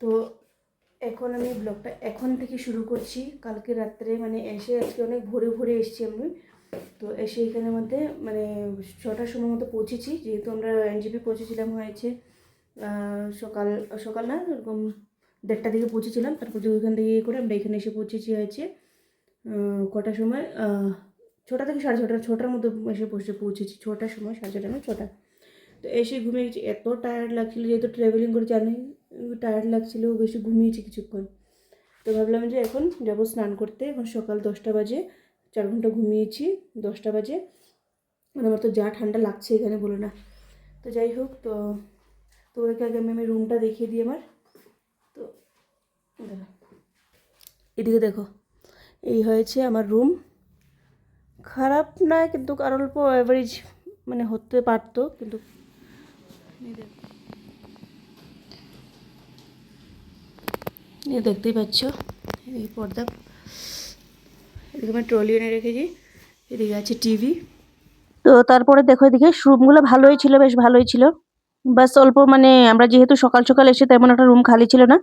তো এখন আমি ব্লগটা এখন থেকে শুরু করছি। কালকে রাত্রে মানে এসে আজকে অনেক ভোরে ভোরে এসেছি আমি। তো এসে এখানের মধ্যে মানে 6টার সময় মতো পৌঁছেছি, যেহেতু আমরা এনজেপি পৌঁছেছিলাম হয়েছে সকাল সকাল না এরকম 1:30 দিকে পৌঁছেছিলাম। তারপর যে ওইখান থেকে করে আমরা এখানে এসে পৌঁছেছি হয়েছে কটার সময় 6টা থেকে 6:30, 6টার মধ্যে এসে পৌঁছেছি। 6টার সময়, 6:30 না 6টা। তো এসে ঘুমিয়েছি, এত টায়ার্ড লাগছিলো, যেহেতু ট্রাভেলিং করে জানি টায়ার্ড লাগছিলো, বেশি ঘুমিয়েছি কিছুক্ষণ। তো ভাবলাম যে এখন যাবো স্নান করতে। এখন সকাল 10টা বাজে, 4 ঘন্টা ঘুমিয়েছি। 10টা বাজে, মানে আমার তো যা ঠান্ডা লাগছে এখানে বলো না। তো যাই হোক, তোমাদেরকে আগে আমি রুমটা দেখিয়ে দিই আমার। তো এদিকে দেখো, এই হয়েছে আমার রুম। খারাপ না, কিন্তু আর অল্প অ্যাভারেজ মানে হতে পারতো, কিন্তু দেখতেই পাচ্ছ এই পর্দা। এদিকে আমি ট্রলি এনে রেখেছি, এদিকে আছে টিভি। তো তারপরে দেখো এদিকে রুমগুলো ভালোই ছিল, বেশ ভালোই ছিল। বাস অল্প মানে আমরা যেহেতু সকাল সকাল এসে তেমন একটা রুম খালি ছিল না।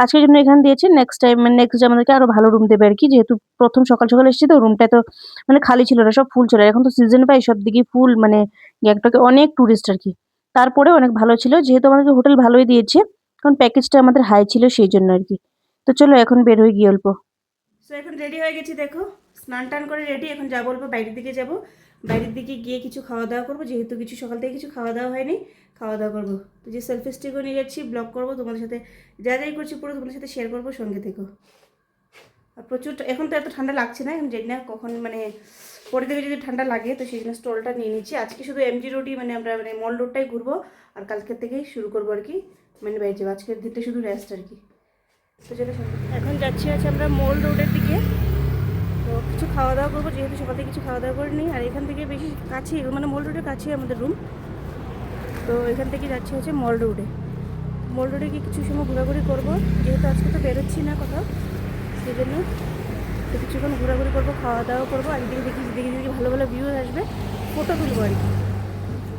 আজকের জন্য এখানে দিয়েছে, নেক্সট টাইম নেক্সট আমাদেরকে আরো ভালো রুম দেবে আর কি। যেহেতু প্রথম সকাল সকাল এসেছি, তো রুমটা তো মানে খালি ছিল না, সব ফুল ছিল। এখন তো সিজন পাই, সব দিকে ফুল, মানে গ্যাংটকে অনেক টুরিস্ট আর কি। তারপরে অনেক ভালো ছিল, যেহেতু আমাদেরকে হোটেল ভালোই দিয়েছে, কারণ প্যাকেজটা আমাদের হাই ছিল সেই জন্য আর কি। তো চলো এখন বের হয়ে গিয়ে অল্প। সো এখন রেডি হয়ে গেছি, দেখো স্নান টান করে রেডি। এখন যাবো অল্প বাইরের দিকে যাব, বাইরের দিকে গিয়ে কিছু খাওয়া দাওয়া করবো, যেহেতু কিছু সকাল থেকে কিছু খাওয়া দাওয়া হয়নি, খাওয়া দাওয়া করবো। তো যে সেলফি স্টিকও নিয়ে যাচ্ছি, ব্লগ করবো তোমাদের সাথে, যা যাই করছি পুরো তোমাদের সাথে শেয়ার করবো, সঙ্গে থেকো। আর প্রচুর এখন তো এত ঠান্ডা লাগছে না, এখন জানি না কখন মানে পরে থেকে যদি ঠান্ডা লাগে, তো সেই জন্য স্টলটা নিয়ে নিচ্ছি। আজকে শুধু এমজি রোডই মানে আমরা মানে মল রোডটাই ঘুরবো, আর কালকের থেকেই শুরু করবো আর কি, মানে বাইরে যাবো। আজকের দিনটা শুধু রেস্ট আর কি। তো যেটা এখন যাচ্ছি আমরা মল রোডের দিকে। তো কিছু খাওয়া দাওয়া করবো, যেহেতু সকাল থেকে কিছু খাওয়া দাওয়া করে নিই। আর এখান থেকে বেশি কাছেই, মানে মল রোডের কাছেই আমাদের রুম। তো এখান থেকে যাচ্ছি মল রোডে। মল রোডে গিয়ে কিছু সময় ঘোরাঘুরি করবো, যেহেতু আজকে তো বেরোচ্ছি না কোথাও, সেই জন্য তো কিছুক্ষণ ঘোরাঘুরি করবো, খাওয়া দাওয়া করবো। আর এদিকে দেখি ভালো ভালো ভিউ আসবে, ফটো তুলবো আর কি।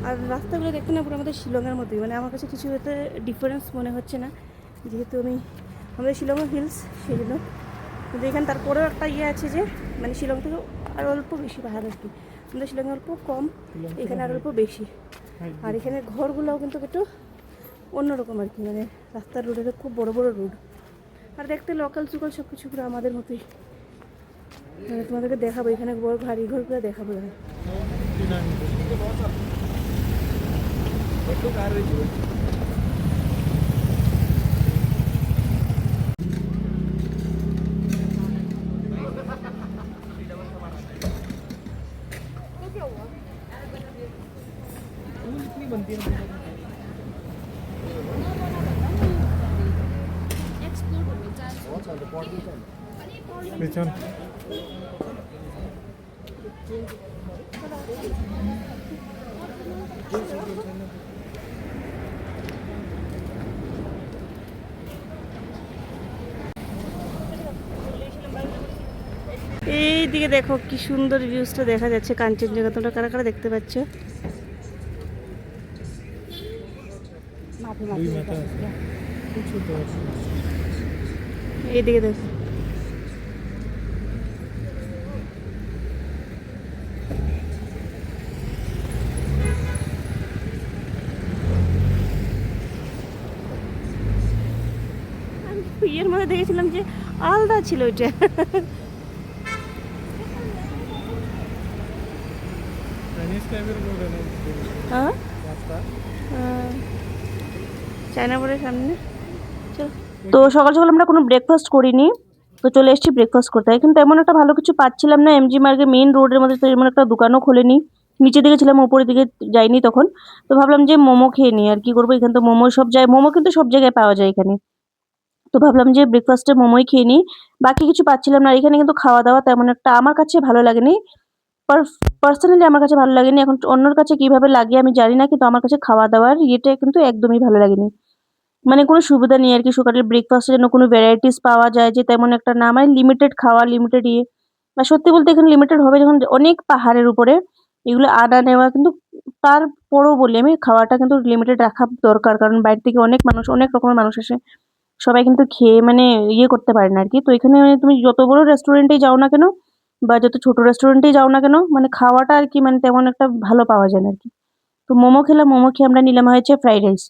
আর রাস্তাগুলো দেখতে না পুরো আমাদের শিলংয়ের মতোই, মানে আমার কাছে কিছু এতে ডিফারেন্স মনে হচ্ছে না, যেহেতু আমাদের শিলংয়ের হিলস, সেই জন্য। কিন্তু এখানে তারপরেও একটা ইয়ে আছে যে মানে শিলং থেকে আর অল্প বেশি পাহাড় আর কি। আমাদের শিলংয়ে অল্প কম, এখানে আর অল্প বেশি। আর এখানে ঘরগুলোও কিন্তু একটু অন্যরকম আর কি, মানে রাস্তার রোডের খুব বড় বড় রোড। আর দেখতে লোকাল চুকাল সব কিছু পুরো আমাদের মতোই। মানে তোমাদেরকে দেখাবো, এখানে বড় ভারী ঘরগুলো দেখাবো। Which one? এইদিকে দেখো কি সুন্দর ভিউজটা দেখা যাচ্ছে, কাঞ্চনজঙ্ঘা। তোমরা কারা কারা দেখতে পাচ্ছ? এইদিকে দেখো, ইয়ের মধ্যে দেখেছিলাম যে আলাদা ছিল ওইটা। হ্যাঁ, চায়না বোর্ডের সামনে। তো সকাল সকাল আমরা কোনো ব্রেকফাস্ট করিনি, তো চলে এসেছি ব্রেকফাস্ট করতে। কিন্তু এমন একটা ভালো কিছু পাচ্ছিলাম না, এমজি মার্গে মেইন রোডের মধ্যে তো এমন একটা দোকানও খোলেনি। নিচের দিকে ছিলাম, উপরের দিকে যাইনি তখন। তো ভাবলাম যে মোমো খেয়ে নিই, আর কি করবো, এখানে তো মোমো সব জায়গায়, মোমো কিন্তু সব জায়গায় পাওয়া যায় এখানে। তো ভাবলাম যে ব্রেকফাস্টে মোমোই খেয়ে নিই, বাকি কিছু পাচ্ছিলাম না। এখানে কিন্তু খাওয়া দাওয়া তেমন একটা আমার কাছে ভালো লাগেনি, পার্সোনালি আমার কাছে ভালো লাগেনি। এখন অন্যর কাছে কিভাবে লাগে আমি জানি না, কিন্তু আমার কাছে খাওয়া দাওয়ার ইয়েটা কিন্তু একদমই ভালো লাগেনি। মানে কোনো সুবিধা নেই আর কি, সকালের ব্রেকফাস্টের জন্য কোনো ভ্যারাইটিস পাওয়া যায় যে তেমন একটা না, মানে লিমিটেড খাওয়া, লিমিটেড ইয়ে। আর সত্যি বলতে এখানে লিমিটেড হবে যখন অনেক পাহাড়ের উপরে এগুলো আনা নেওয়া, কিন্তু তারপরও বলি আমি খাওয়াটা কিন্তু লিমিটেড রাখা দরকার, কারণ বাইরে থেকে অনেক মানুষ, অনেক রকমের মানুষ আসে। সবাই কিন্তু খেয়ে মানে ইয়ে করতে পারে না আর কি। তো এখানে মানে তুমি যত বড় রেস্টুরেন্টেই যাও না কেন বা যত ছোট রেস্টুরেন্টেই যাও না কেন মানে খাওয়াটা আর কি মানে তেমন একটা ভালো পাওয়া যায় না আর কি। তো মোমো খেলাম, মোমো খেয়ে আমরা নিলাম হয়েছে ফ্রাইড রাইস।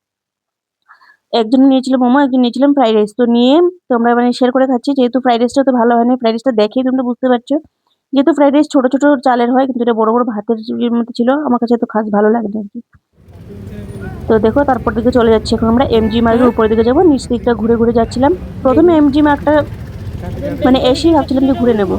একজন নিয়েছিল মোমো, একজন নিয়েছিলাম ফ্রাইড রাইস। তো নিয়ে তো আমরা মানে শেয়ার করে খাচ্ছি। যেহেতু ফ্রাইড রাইসটা তো ভালো হয়নি, ফ্রাইড রাইসটা দেখেই তোমরা বুঝতে পারছো। যেহেতু ফ্রাইড রাইস ছোট ছোট চালের হয় কিন্তু এটা বড় বড় ভাতের ইয়ের মতো ছিল, আমার কাছে এত খাস ভালো লাগেনি আর কি। তো দেখো তারপর দিকে চলে যাচ্ছি এখন আমরা এমজি মার্গের উপরের দিকে যাবো। নিচ দিকটা ঘুরে ঘুরে যাচ্ছিলাম। প্রথমে এমজি মার্গটা মানে এসেই ভাবছিলাম যে ঘুরে নেবো।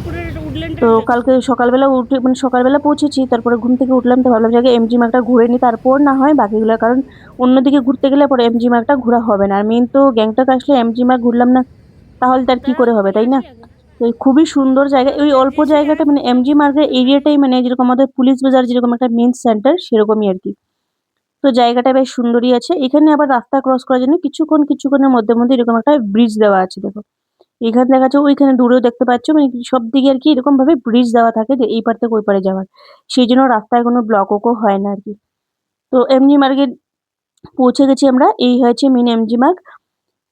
তো কালকে সকালবেলা উঠে মানে সকালবেলা পৌঁছেছি, তারপরে ঘুম থেকে উঠলাম, তো ভাবলাম যে আগে এমজি মার্গটা ঘুরে নিই, তারপর না হয় বাকিগুলো, কারণ অন্যদিকে ঘুরতে গেলে পরে এমজি মার্গটা ঘোরা হবে না। আর মেন তো গ্যাংটক আসলে এমজি মার্গ ঘুরলাম না তাহলে তার কি করে হবে, তাই না? তো এই খুবই সুন্দর জায়গা, ওই অল্প জায়গাটা মানে এমজি মার্গের এরিয়াটাই মানে যেরকম আমাদের পুলিশ বাজার যেরকম একটা মেন সেন্টার সেরকমই আর কি। তো জায়গাটা বেশ সুন্দরই আছে। এখানে আবার রাস্তা ক্রস করার জন্য কিছুক্ষণের মধ্যে মধ্যে এরকম একটা ব্রিজ দেওয়া আছে দেখো। এখানে দেখা যাচ্ছে ওইখানে দূরেও দেখতে পাচ্ছ মানে সব দিকে আর কি এরকম ভাবে ব্রিজ দেওয়া থাকে যে এই পার থেকে ওই পারে যাওয়ার। সেই জন্য রাস্তায় কোনো ব্লকও হয় না আর কি। তো এমজি মার্গে পৌঁছে গেছি আমরা, এই হয়েছে মেন এমজি মার্গ।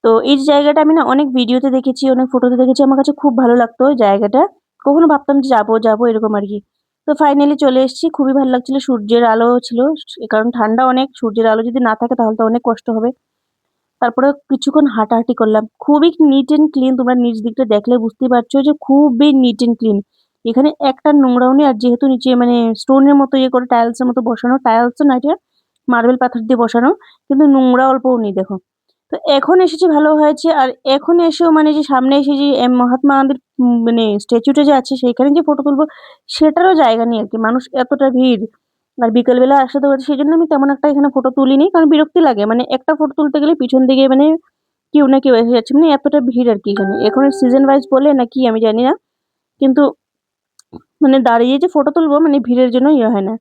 তো এই যে জায়গাটা আমি না অনেক ভিডিওতে দেখেছি, অনেক ফটোতে দেখেছি, আমার কাছে খুব ভালো লাগতো ওই জায়গাটা। কখনো ভাবতাম যে যাবো যাবো এরকম আর কি। তো ফাইনালি চলে এসেছি, খুবই ভালো লাগছিল, সূর্যের আলো ছিল, কারণ ঠান্ডা অনেক, সূর্যের আলো যদি না থাকে তাহলে তো অনেক কষ্ট হবে। তারপরে কিছুক্ষণ হাঁটাহাঁটি করলাম, খুবই নিট এন্ড ক্লিন, তোমরা নিচ দিকটা দেখলে বুঝতে পারছো যে খুবই নিট এন্ড ক্লিন। এখানে একটা নোংরাও নেই। আর যেহেতু নিচে মানে স্টোনের মতো ইয়ে করে টাইলস এর মতো বসানো, টাইলস না এটা মার্বেল পাথর দিয়ে বসানো, কিন্তু নোংরা অল্পও নেই দেখো। তো এখন এসেছি ভালো হয়েছে। আর এখন এসেও মানে যে সামনে এসে যে মহাত্মা গান্ধীর মানে স্ট্যাচুটা যে আছে সেখানে যে ফটো তুলবো সেটারও জায়গা নেই আর কি, মানুষ এতটা ভিড়। আর বিকেল বেলা আসতে হচ্ছে সেই জন্য আমি তেমন একটা এখানে ফটো তুলিনি, কারণ বিরক্তি লাগে মানে একটা ফটো তুলতে গেলে পিছন দিকে মানে কেউ না কেউ এসে যাচ্ছে, মানে এতটা ভিড় আর কি এখানে। এখন সিজন ওয়াইজ বলে না কি আমি জানি না, কিন্তু মানে দাঁড়িয়ে যে ফটো তুলবো মানে ভিড়ের জন্য ইয়ে হয় না।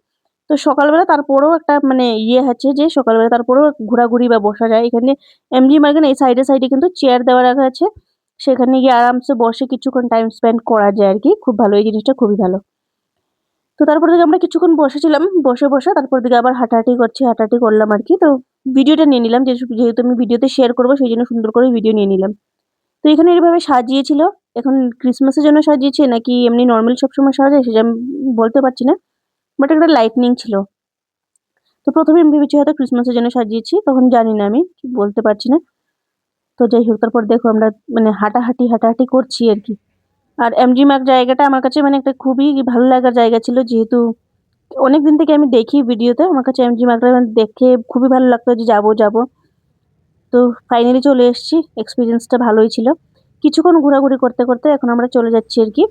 তো সকালবেলা তারপরেও একটা মানে ইয়ে আছে যে সকালবেলা তারপরেও ঘোরাঘুরি বা বসা যায় এখানে। এমজি মার্গেন এই সাইডে সাইডে কিন্তু চেয়ার দেওয়া রাখা আছে, সেখানে গিয়ে আরামসে বসে কিছুক্ষণ টাইম স্পেন্ড করা যায় আর কি। খুব ভালো, এই জিনিসটা খুবই ভালো। তো তারপর দিকে আমরা কিছুক্ষণ বসেছিলাম, বসে বসে তারপর দিকে আবার হাঁটাহাঁটি করছি, হাঁটাহাঁটি করলাম আর কি। তো ভিডিওটা নিয়ে নিলাম, যেহেতু আমি ভিডিওতে শেয়ার করবো সেই জন্য সুন্দর করে ভিডিও নিয়ে নিলাম। তো এখানে এইভাবে সাজিয়েছিল, এখন ক্রিসমাসের জন্য সাজিয়েছে নাকি এমনি নর্মাল সবসময় সাজায় সেটা আমি বলতে পারছি না, বাট একটা লাইটনিং ছিল। তো প্রথমে আমি ভেবেছি হয়তো ক্রিসমাসের জন্য সাজিয়েছি, তখন জানি না, আমি কি বলতে পারছি না। তো যাই হোক, তারপর দেখো আমরা মানে হাঁটাহাঁটি করছি আর কি। আর এমজি মার্গ জায়গাটা আমার কাছে মানে একটা খুবই ভালো লাগার জায়গা ছিল, যেহেতু অনেকদিন থেকে আমি দেখি ভিডিওতে, আমার কাছে এমজি মার্গটা দেখে খুবই ভালো লাগতো যে যাবো যাবো। তো ফাইনালি চলে এসেছি, এক্সপিরিয়েন্সটা ভালোই ছিল। কিছুক্ষণ ঘোরাঘুরি করতে করতে এখন আমরা চলে যাচ্ছি আর কি।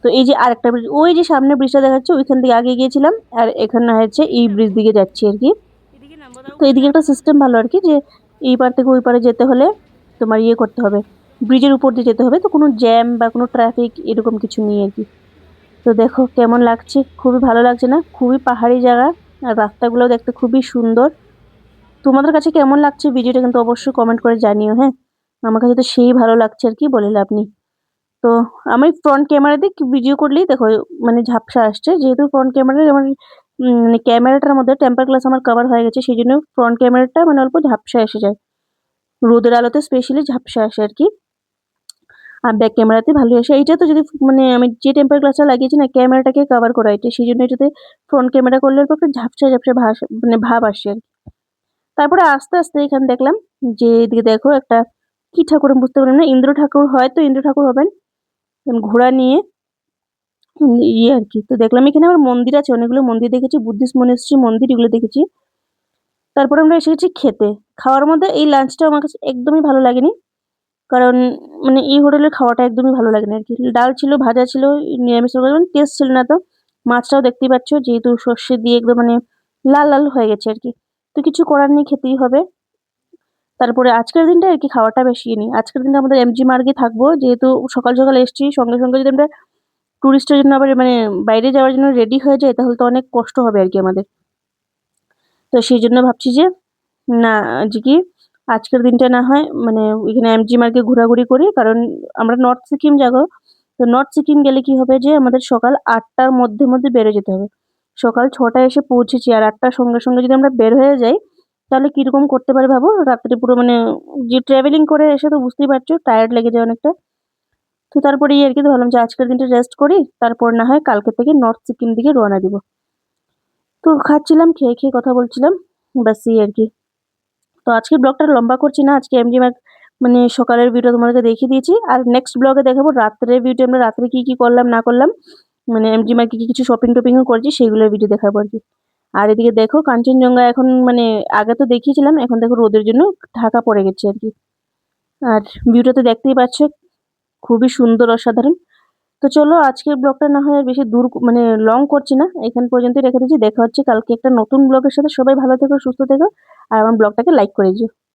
তো এই যে আরেকটা ব্রিজ, ওই যে সামনে ব্রিজটা দেখাচ্ছে ওইখান থেকে আগে গিয়েছিলাম, আর এখানে হচ্ছে এই ব্রিজ দিকে যাচ্ছি আর কি। তো এদিকে একটা সিস্টেম ভালো আর কি, যে এই পার থেকে ওই পারে যেতে হলে তোমার ইয়ে করতে হবে, ব্রিজের উপর দিয়ে যেতে হবে, তো কোনো জ্যাম বা কোনো ট্রাফিক এরকম কিছু নেই আর কি। তো দেখো কেমন লাগছে, খুবই ভালো লাগছে না? খুবই পাহাড়ি জায়গা, আর রাস্তাগুলো দেখতে খুবই সুন্দর। তোমাদের কাছে কেমন লাগছে ভিডিওটা কিন্তু অবশ্যই কমেন্ট করে জানিও, হ্যাঁ। আমার কাছে তো সেই ভালো লাগছে আর কি, বলে লাভ নেই। তো আমি ফ্রন্ট ক্যামেরা দিয়ে ভিডিও করলেই দেখো মানে ঝাপসা আসছে, যেহেতু ফ্রন্ট ক্যামেরা আমার মানে ক্যামেরাটার মধ্যে টেম্পার গ্লাস আমার কভার হয়ে গেছে, সেই জন্য ফ্রন্ট ক্যামেরাটা মানে অল্প ঝাপসা এসে যায়, রোদের আলোতে স্পেশালি ঝাপসা আসে আর কি। আর ব্যাক ক্যামেরাতে ভালো আসে। এইটা তো যদি মানে আমি যে টেম্পার গ্লাসটা লাগিয়েছি না ক্যামেরাটাকে কভার করা, এটা সেই জন্য এটাতে ফ্রন্ট ক্যামেরা করলে অল্প একটা ঝাপসা ঝাপসা মানে ভাব আসে আর কি। তারপরে আস্তে আস্তে এখানে দেখলাম যে এদিকে দেখো একটা কি ঠাকুর আমি বুঝতে পারলাম না, ইন্দ্র ঠাকুর, হয়তো ইন্দ্র ঠাকুর হবেন, ঘোড়া নিয়ে ইয়ে আর কি। তো দেখলাম এখানে আবার মন্দির আছে, অনেকগুলো মন্দির দেখেছি, বুদ্ধিস্ট মনিস্ট্রি মন্দির এগুলো দেখেছি। তারপরে আমরা এসে গেছি খেতে। খাওয়ার মধ্যে এই লাঞ্চটা আমার কাছে একদমই ভালো লাগেনি, কারণ মানে এই হোটেলের খাওয়াটা একদমই ভালো লাগে না আর কি। ডাল ছিল, ভাজা ছিল, নিরামিষ মানে টেস্ট ছিল না। তো মাছটাও দেখতেই পাচ্ছ যেহেতু সর্ষে দিয়ে একদম মানে লাল লাল হয়ে গেছে আর কি। তো কিছু করার নেই, খেতেই হবে। তারপরে আজকের দিনটা আর কি খাওয়াটা বেশি নি, আজকের দিনটা আমাদের এমজি মার্গে থাকবো, যেহেতু সকাল সকাল এসেছি, সঙ্গে সঙ্গে যদি আমরা টুরিস্টের জন্য আবার মানে বাইরে যাওয়ার জন্য রেডি হয়ে যায় তাহলে তো অনেক কষ্ট হবে আর কি আমাদের। তো সেই জন্য ভাবছি যে না, যে কি আজকের দিনটা না হয় মানে ওইখানে এমজি মার্গে ঘোরাঘুরি করি, কারণ আমরা নর্থ সিকিম যাবো। তো নর্থ সিকিম গেলে কি হবে যে আমাদের সকাল 8টার মধ্যে মধ্যে বেরো যেতে হবে। সকাল 6টায় এসে পৌঁছেছি, আর 8টার সঙ্গে সঙ্গে যদি আমরা বের হয়ে যাই তাহলে কিরকম করতে পারে ভাবো, রাত্রে পুরো মানে যে ট্রাভেলিং করে এসে তো বুঝতেই পারছো টায়ার্ড লেগে যায় অনেকটা। তো তারপরে আর কি, তো ভাবলাম যে আজকের দিনটা রেস্ট করি, তারপর না হয় কালকে থেকে নর্থ সিকিম দিকে রওনা দিব। তো খাচ্ছিলাম, খেয়ে খেয়ে কথা বলছিলাম, ব্যাস এই আর কি। তো আজকের ব্লগটা লম্বা করছি না, আজকে এমজি ম্যাক মানে সকালের ভিডিও তোমাদেরকে দেখিয়ে দিয়েছি, আর নেক্সট ব্লগে দেখাবো রাত্রের ভিডিও, আমরা রাত্রে কি কি করলাম না করলাম, মানে এমজি ম্যাকে কি কিছু শপিং টপিংও করেছি সেগুলোর ভিডিও দেখাবো আর কি। আর এদিকে দেখো কাঞ্চনজঙ্ঘা এখন মানে আগে তো দেখিয়েছিলাম, এখন দেখো রোদের জন্য ঢাকা পড়ে গেছে আর কি। আর ভিউটা তো দেখতেই পাচ্ছ, খুবই সুন্দর অসাধারণ। তো চলো আজকের ব্লগটা না হয় আর বেশি দূর মানে লং করছি না, এখান পর্যন্তই রেখে দিচ্ছি। দেখা হচ্ছে কালকে একটা নতুন ব্লগের সাথে। সবাই ভালো থেকো, সুস্থ থেকো, আর আমার ব্লগটাকে লাইক করে দিও।